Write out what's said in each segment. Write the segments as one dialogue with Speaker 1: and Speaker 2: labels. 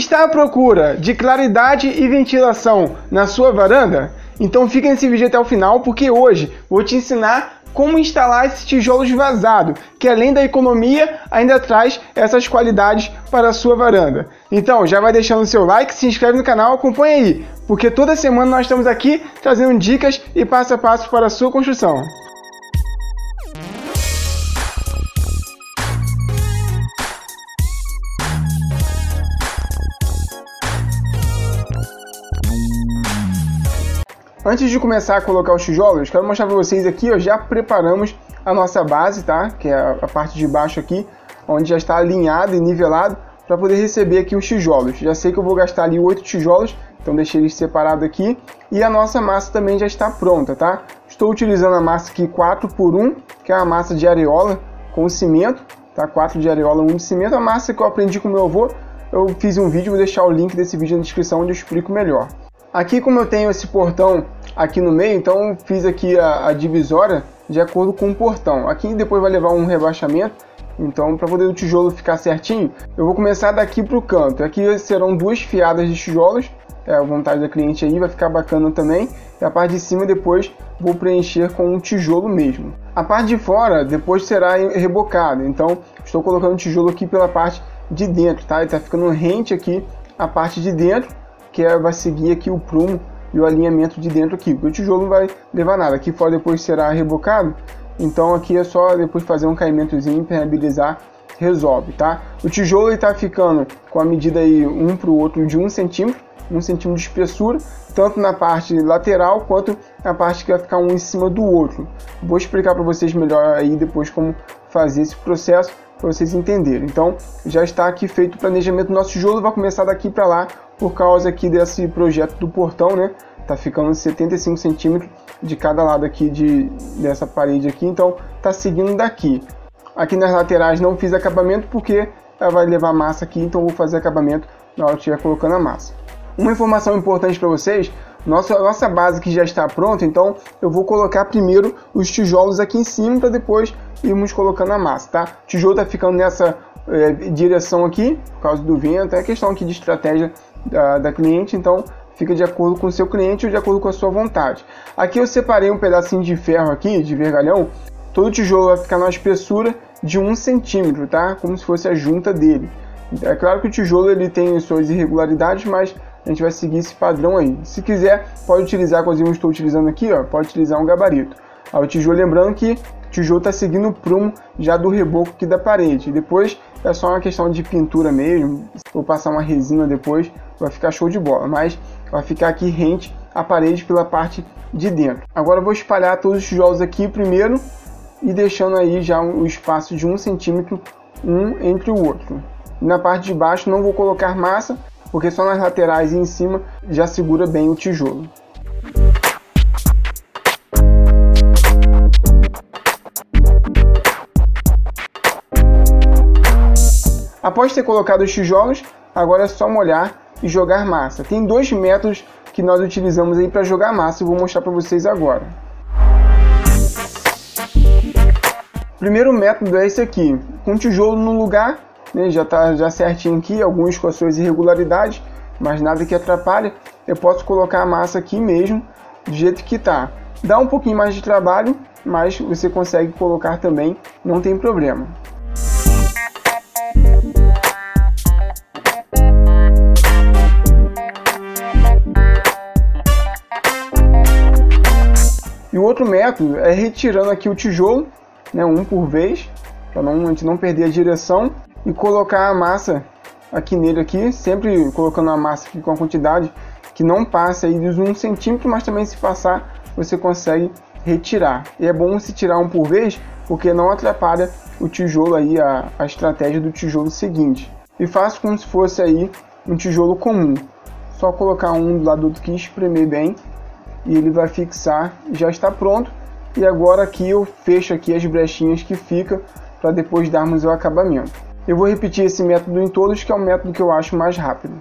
Speaker 1: Está à procura de claridade e ventilação na sua varanda? Então fica nesse vídeo até o final, porque hoje vou te ensinar como instalar esse tijolo vazado, que além da economia, ainda traz essas qualidades para a sua varanda. Então já vai deixando o seu like, se inscreve no canal, acompanha aí, porque toda semana nós estamos aqui trazendo dicas e passo a passo para a sua construção. Antes de começar a colocar os tijolos, quero mostrar para vocês aqui, ó, já preparamos a nossa base, tá? Que é a parte de baixo aqui, onde já está alinhado e nivelado para poder receber aqui os tijolos. Já sei que eu vou gastar ali 8 tijolos, então deixei eles separados aqui. E a nossa massa também já está pronta, tá? Estou utilizando a massa aqui 4x1, que é uma massa de areola com cimento, tá? 4 de areola, 1 de cimento. A massa que eu aprendi com meu avô, eu fiz um vídeo, vou deixar o link desse vídeo na descrição onde eu explico melhor. Aqui, como eu tenho esse portão aqui no meio, então eu fiz aqui a divisória de acordo com o portão. Aqui depois vai levar um rebaixamento, então para poder o tijolo ficar certinho, eu vou começar daqui para o canto. Aqui serão 2 fiadas de tijolos, é a vontade da cliente aí, vai ficar bacana também. E a parte de cima depois vou preencher com um tijolo mesmo. A parte de fora depois será rebocada, então estou colocando o tijolo aqui pela parte de dentro, tá? Ele está ficando rente aqui a parte de dentro, que vai seguir aqui o prumo e o alinhamento de dentro aqui, porque o tijolo não vai levar nada. Aqui fora depois será rebocado, então aqui é só depois fazer um caimentozinho, impermeabilizar, resolve, tá? O tijolo está ficando com a medida aí um para o outro de 1 centímetro, 1 centímetro de espessura, tanto na parte lateral quanto na parte que vai ficar um em cima do outro. Vou explicar para vocês melhor aí depois como fazer esse processo, para vocês entenderem. Então já está aqui feito o planejamento do nosso tijolo, vai começar daqui para lá, por causa aqui desse projeto do portão, né? Tá ficando 75 centímetros de cada lado aqui dessa parede aqui, então tá seguindo daqui. Aqui nas laterais não fiz acabamento porque ela vai levar massa aqui, então vou fazer acabamento na hora que estiver colocando a massa. Uma informação importante para vocês, nossa base que já está pronta, então eu vou colocar primeiro os tijolos aqui em cima para depois irmos colocando a massa, tá? O tijolo tá ficando nessa direção aqui, por causa do vento, é questão aqui de estratégia da cliente, então fica de acordo com o seu cliente ou de acordo com a sua vontade. Aqui eu separei um pedacinho de ferro aqui, de vergalhão, todo o tijolo vai ficar na espessura de 1 centímetro, tá? Como se fosse a junta dele. É claro que o tijolo ele tem suas irregularidades, mas a gente vai seguir esse padrão aí. Se quiser, pode utilizar, como eu estou utilizando aqui, ó, pode utilizar um gabarito. O tijolo, lembrando que o tijolo está seguindo o prumo já do reboco aqui da parede. Depois é só uma questão de pintura mesmo. Vou passar uma resina depois, vai ficar show de bola. Mas vai ficar aqui rente a parede pela parte de dentro. Agora eu vou espalhar todos os tijolos aqui primeiro e deixando aí já o espaço de 1 centímetro um entre o outro. E na parte de baixo não vou colocar massa, porque só nas laterais e em cima já segura bem o tijolo. Após ter colocado os tijolos, agora é só molhar e jogar massa. Tem 2 métodos que nós utilizamos aí para jogar massa e vou mostrar para vocês agora. O primeiro método é esse aqui, com o tijolo no lugar, né, já está já certinho aqui, alguns com as suas irregularidades, mas nada que atrapalhe. Eu posso colocar a massa aqui mesmo, do jeito que está. Dá um pouquinho mais de trabalho, mas você consegue colocar também, não tem problema. E o outro método é retirando aqui o tijolo, né, um por vez, para a gente não perder a direção, e colocar a massa aqui nele aqui, sempre colocando a massa aqui com a quantidade que não passa aí dos 1 centímetro, mas também se passar você consegue retirar. E é bom se tirar um por vez, porque não atrapalha o tijolo aí, a estratégia do tijolo seguinte. E faço como se fosse aí um tijolo comum, só colocar um do lado do outro aqui, espremer bem, e ele vai fixar, já está pronto. E agora aqui eu fecho aqui as brechinhas que fica para depois darmos o acabamento. Eu vou repetir esse método em todos, que é o método que eu acho mais rápido.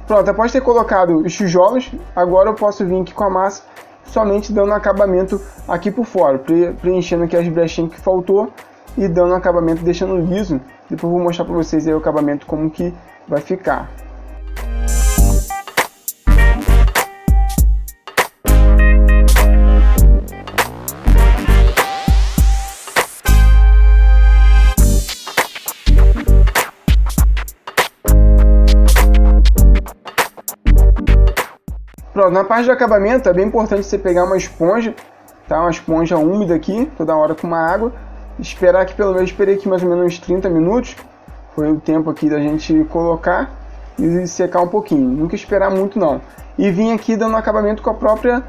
Speaker 1: Pronto, após ter colocado os tijolos, agora eu posso vir aqui com a massa somente dando acabamento aqui por fora, preenchendo aqui as brechinhas que faltou e dando acabamento, deixando liso. Depois eu vou mostrar para vocês aí o acabamento como que vai ficar. Pronto, na parte de acabamento é bem importante você pegar uma esponja, tá? Uma esponja úmida aqui, toda hora com uma água. Esperar aqui, pelo menos, esperei aqui mais ou menos uns 30 minutos. Foi o tempo aqui da gente colocar e secar um pouquinho. Nunca esperar muito não. E vim aqui dando acabamento com a própria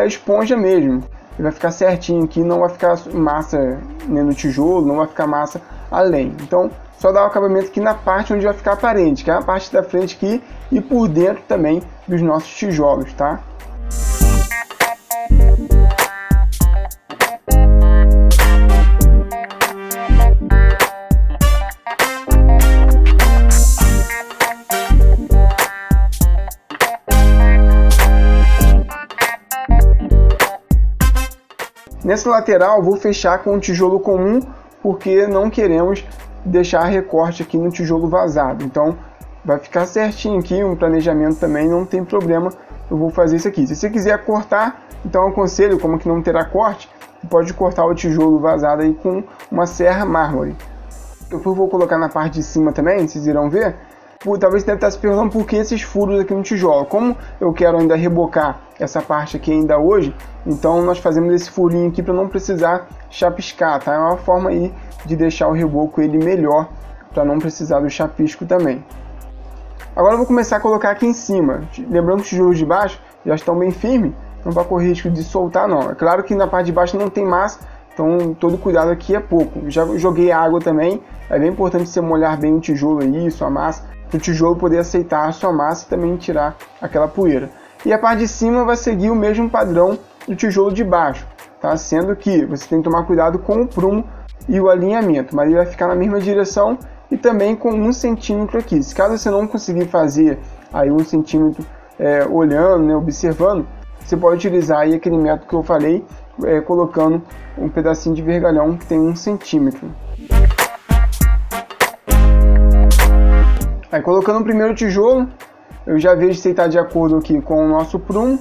Speaker 1: esponja mesmo. Ele vai ficar certinho aqui, não vai ficar massa no tijolo, não vai ficar massa além. Então, só dar o acabamento aqui na parte onde vai ficar aparente, que é a parte da frente aqui e por dentro também dos nossos tijolos, tá? Nessa lateral eu vou fechar com um tijolo comum, porque não queremos deixar recorte aqui no tijolo vazado. Então vai ficar certinho aqui, um planejamento também, não tem problema, eu vou fazer isso aqui. Se você quiser cortar, então eu aconselho, como que não terá corte, você pode cortar o tijolo vazado aí com uma serra mármore. Depois eu vou colocar na parte de cima também, vocês irão ver. Talvez você deve estar se perguntando por que esses furos aqui no tijolo. Como eu quero ainda rebocar essa parte aqui ainda hoje, então nós fazemos esse furinho aqui para não precisar chapiscar, tá? É uma forma aí de deixar o reboco ele melhor, para não precisar do chapisco também. Agora eu vou começar a colocar aqui em cima. Lembrando que os tijolos de baixo já estão bem firmes, não vai correr risco de soltar não. É claro que na parte de baixo não tem massa, então todo cuidado aqui é pouco. Já joguei água também, é bem importante você molhar bem o tijolo aí, sua massa, para o tijolo poder aceitar a sua massa e também tirar aquela poeira. E a parte de cima vai seguir o mesmo padrão do tijolo de baixo, tá? Sendo que você tem que tomar cuidado com o prumo e o alinhamento, mas ele vai ficar na mesma direção e também com 1 centímetro aqui. Se caso você não conseguir fazer aí 1 centímetro olhando, né, observando, você pode utilizar aí aquele método que eu falei, colocando um pedacinho de vergalhão que tem 1 centímetro. Aí colocando o primeiro tijolo, eu já vejo se está de acordo aqui com o nosso prumo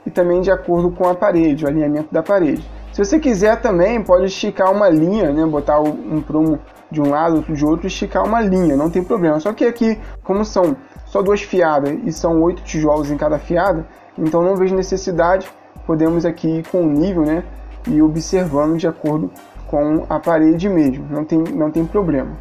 Speaker 1: e também de acordo com a parede, o alinhamento da parede. Se você quiser também, pode esticar uma linha, né? Botar um prumo de um lado, outro de outro, esticar uma linha, não tem problema. Só que aqui, como são só 2 fiadas e são 8 tijolos em cada fiada, então não vejo necessidade, podemos aqui ir com o nível, né? E observando de acordo com a parede mesmo, não tem problema.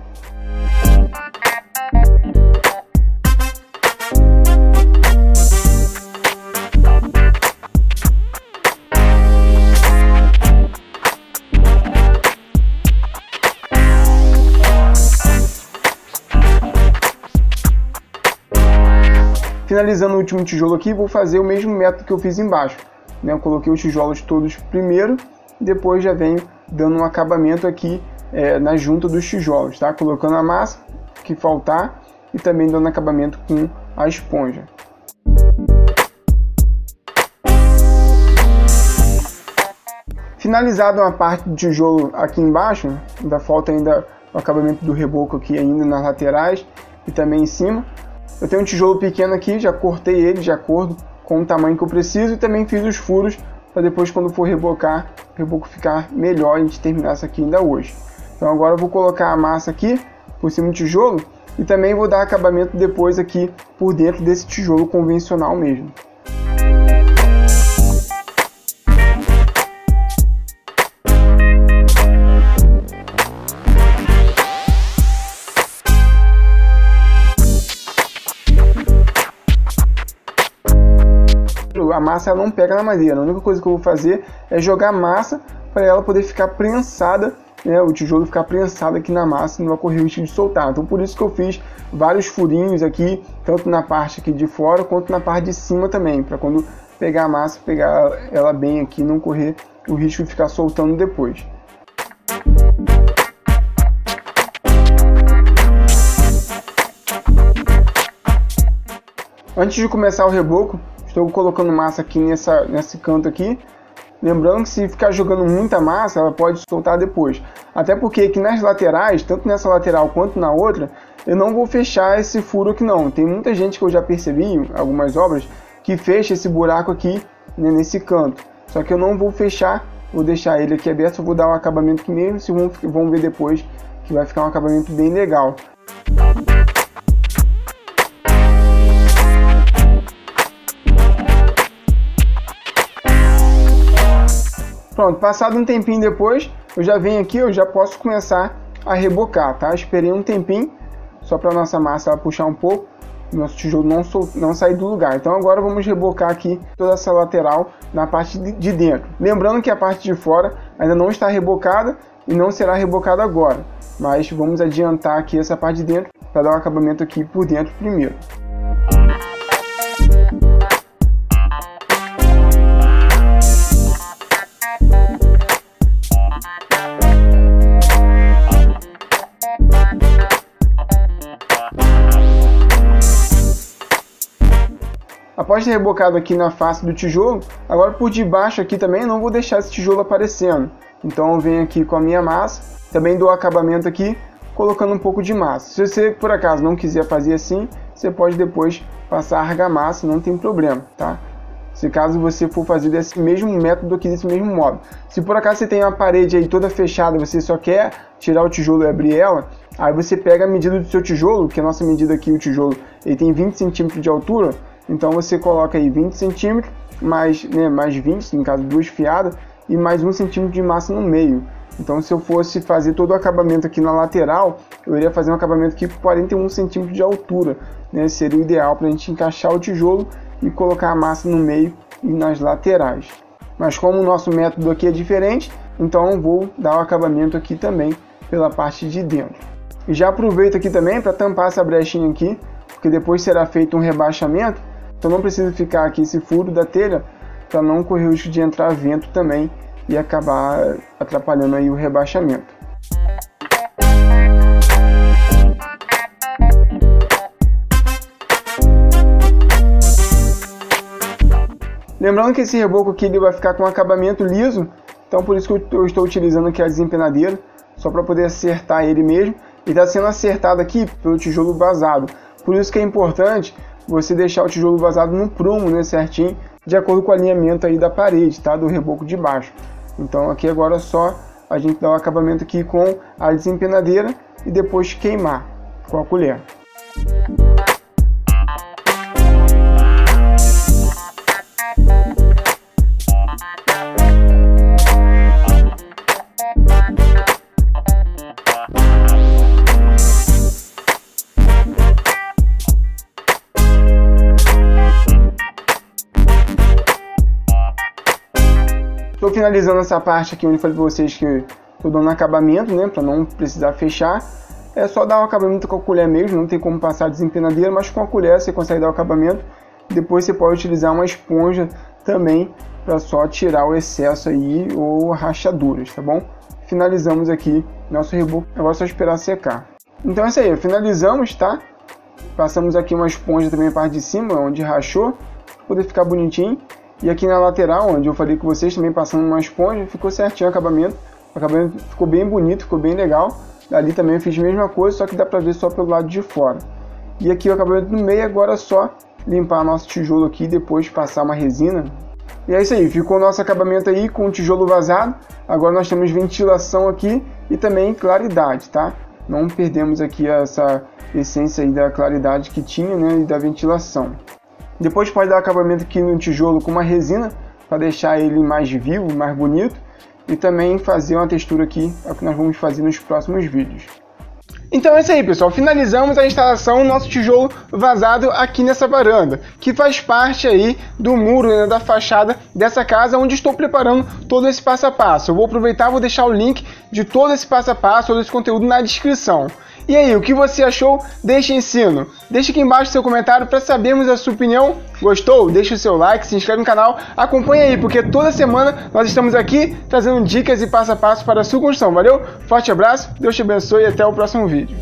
Speaker 1: Finalizando o último tijolo aqui, vou fazer o mesmo método que eu fiz embaixo, né? Eu coloquei os tijolos todos primeiro, depois já venho dando um acabamento aqui na junta dos tijolos, tá? Colocando a massa que faltar e também dando acabamento com a esponja. Finalizado uma parte do tijolo aqui embaixo, ainda falta ainda o acabamento do reboco aqui ainda nas laterais e também em cima. Eu tenho um tijolo pequeno aqui, já cortei ele de acordo com o tamanho que eu preciso e também fiz os furos para depois, quando for rebocar, o reboco ficar melhor e a gente terminar isso aqui ainda hoje. Então agora eu vou colocar a massa aqui por cima do tijolo e também vou dar acabamento depois aqui por dentro desse tijolo convencional mesmo. A massa ela não pega na madeira, a única coisa que eu vou fazer é jogar massa para ela poder ficar prensada, né, o tijolo ficar prensado aqui na massa e não vai correr o risco de soltar. Então por isso que eu fiz vários furinhos aqui, tanto na parte aqui de fora quanto na parte de cima também, para quando pegar a massa, pegar ela bem aqui e não correr o risco de ficar soltando depois. Antes de começar o reboco, estou colocando massa aqui nesse canto aqui. Lembrando que se ficar jogando muita massa, ela pode soltar depois. Até porque aqui nas laterais, tanto nessa lateral quanto na outra, eu não vou fechar esse furo aqui não. Tem muita gente que eu já percebi, algumas obras, que fecha esse buraco aqui, né, nesse canto. Só que eu não vou fechar, vou deixar ele aqui aberto, só vou dar um acabamento aqui mesmo. Vocês vão ver depois que vai ficar um acabamento bem legal. Pronto, passado um tempinho depois, eu já venho aqui, eu já posso começar a rebocar, tá? Esperei um tempinho, só para nossa massa ela puxar um pouco, nosso tijolo não sair do lugar. Então agora vamos rebocar aqui toda essa lateral na parte de dentro. Lembrando que a parte de fora ainda não está rebocada e não será rebocada agora. Mas vamos adiantar aqui essa parte de dentro para dar um acabamento aqui por dentro primeiro. Após ter rebocado aqui na face do tijolo, agora por debaixo aqui também não vou deixar esse tijolo aparecendo. Então eu venho aqui com a minha massa, também dou acabamento aqui, colocando um pouco de massa. Se você por acaso não quiser fazer assim, você pode depois passar a argamassa, não tem problema, tá? Se caso você for fazer desse mesmo método aqui, desse mesmo modo. Se por acaso você tem uma parede aí toda fechada, você só quer tirar o tijolo e abrir ela, aí você pega a medida do seu tijolo, que a nossa medida aqui, o tijolo, ele tem 20 centímetros de altura. Então você coloca aí 20 centímetros, mais 20, no caso 2 fiadas, e mais 1 centímetro de massa no meio. Então se eu fosse fazer todo o acabamento aqui na lateral, eu iria fazer um acabamento aqui com 41 centímetros de altura, né? Seria o ideal para a gente encaixar o tijolo e colocar a massa no meio e nas laterais. Mas como o nosso método aqui é diferente, então eu vou dar o acabamento aqui também pela parte de dentro. E já aproveito aqui também para tampar essa brechinha aqui, porque depois será feito um rebaixamento. Então não precisa ficar aqui esse furo da telha para não correr o risco de entrar vento também e acabar atrapalhando aí o rebaixamento. Lembrando que esse reboco aqui ele vai ficar com acabamento liso, então por isso que eu estou utilizando aqui a desempenadeira, só para poder acertar ele mesmo. E está sendo acertado aqui pelo tijolo vazado. Por isso que é importante você deixar o tijolo vazado no prumo, né, certinho, de acordo com o alinhamento aí da parede, tá, do reboco de baixo. Então aqui agora é só a gente dar o acabamento aqui com a desempenadeira e depois queimar com a colher. Estou finalizando essa parte aqui onde eu falei para vocês que estou dando acabamento, né, para não precisar fechar. É só dar o acabamento com a colher mesmo, não tem como passar a desempenadeira, mas com a colher você consegue dar o acabamento. Depois você pode utilizar uma esponja também para só tirar o excesso aí ou rachaduras, tá bom? Finalizamos aqui nosso reboco, agora é só esperar secar. Então é isso aí, finalizamos, tá? Passamos aqui uma esponja também na parte de cima, onde rachou, para poder ficar bonitinho. E aqui na lateral, onde eu falei com vocês, também passando uma esponja, ficou certinho o acabamento. O acabamento ficou bem bonito, ficou bem legal. Ali também eu fiz a mesma coisa, só que dá pra ver só pelo lado de fora. E aqui o acabamento no meio, agora é só limpar nosso tijolo aqui e depois passar uma resina. E é isso aí, ficou o nosso acabamento aí com o tijolo vazado. Agora nós temos ventilação aqui e também claridade, tá? Não perdemos aqui essa essência aí da claridade que tinha, né, e da ventilação. Depois pode dar acabamento aqui no tijolo com uma resina, para deixar ele mais vivo, mais bonito. E também fazer uma textura aqui, é o que nós vamos fazer nos próximos vídeos. Então é isso aí, pessoal. Finalizamos a instalação do nosso tijolo vazado aqui nessa varanda, que faz parte aí do muro, né, da fachada dessa casa, onde estou preparando todo esse passo a passo. Eu vou aproveitar e vou deixar o link de todo esse passo a passo, todo esse conteúdo na descrição. E aí, o que você achou deste ensino? Deixe aqui embaixo seu comentário para sabermos a sua opinião. Gostou? Deixe o seu like, se inscreve no canal, acompanha aí, porque toda semana nós estamos aqui trazendo dicas e passo a passo para a sua construção. Valeu? Forte abraço, Deus te abençoe e até o próximo vídeo.